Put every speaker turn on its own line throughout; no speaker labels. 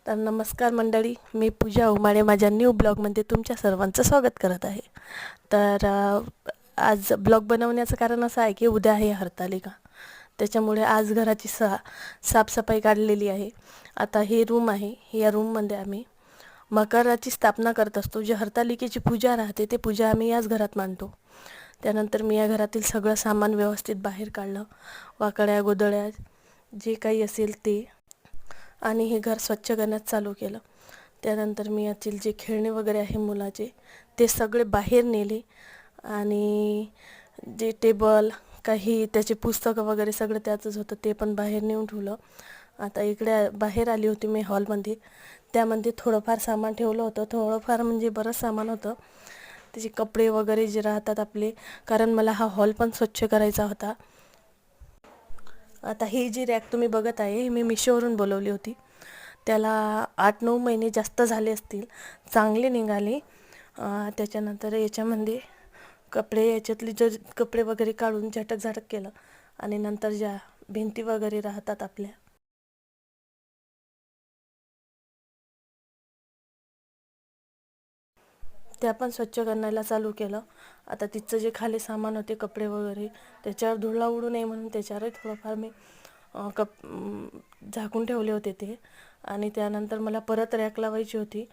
तर नमस्कार मंडळी, मी पूजा उमाळे माझ्या न्यू ब्लॉगमध्ये तुमच्या सर्वांचं स्वागत करत आहे. तर आज ब्लॉग बनवण्याचं कारण असं आहे की उद्या आहे हरतालिका. त्याच्यामुळे आज घराची साफसफाई काढलेली आहे. आता ही रूम आहे, या रूममध्ये आम्ही मकराची स्थापना करत असतो. जे हरतालिकेची पूजा राहते ते पूजा आम्ही याच घरात मांडतो. त्यानंतर मी या घरातील सगळं सामान व्यवस्थित बाहेर काढलं, वाकड्या गोदड्या जे काही असेल ते, आणि हे घर स्वच्छ करण्यास चालू केलं. त्यानंतर मी यातील जे खेळणे वगैरे आहे मुलाचे ते सगळे बाहेर नेले आणि जे टेबल काही त्याचे पुस्तकं वगैरे सगळं त्यातच होतं ते पण बाहेर नेऊन ठेवलं. आता इकडे बाहेर आली होती मी हॉलमध्ये. त्यामध्ये थोडंफार सामान ठेवलं होतं, थोडंफार म्हणजे बरंच सामान होतं. त्याचे कपडे वगैरे जे राहतात आपले, कारण मला हा हॉल पण स्वच्छ करायचा होता. आता ही जी रॅक तुम्ही बघत आहे ही मी मिशोवरून बोलवली होती. त्याला 8-9 महिने जास्त झाले असतील, चांगले निघाले. त्याच्यानंतर याच्यामध्ये कपडे, याच्यातले जे कपडे वगैरे काढून झटक केलं आणि नंतर ज्या भिंती वगैरे राहतात आपल्या त्या पण स्वच्छ करायला चालू केलं. आता तिचं जे खाली सामान होते कपडे वगैरे त्याच्यावर धुळा उडू नये म्हणून त्याच्यावरही थोडंफार मी झाकून ठेवले होते ते. आणि त्यानंतर मला परत रॅक लावायची होती.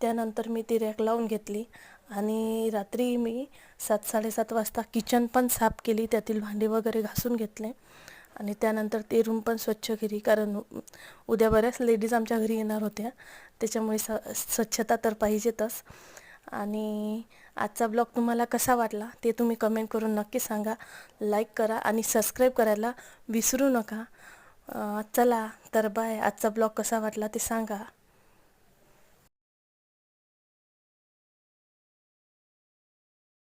त्यानंतर मी ती रॅक लावून घेतली आणि रात्री मी 7-7:30 वाजता किचन पण साफ केली, त्यातील भांडी वगैरे घासून घेतले आणि त्यानंतर ते रूम पण स्वच्छ केली. कारण उद्या बऱ्याच लेडीज आमच्या घरी येणार होत्या, त्याच्यामुळे स्वच्छता तर पाहिजेतच. आणि आजचा ब्लॉग तुम्हाला कसा वाटला ते तुम्ही कमेंट करून नक्की सांगा. लाईक करा आणि सबस्क्राईब करायला विसरू नका. चला तर बाय. आजचा ब्लॉग कसा वाटला ते सांगा.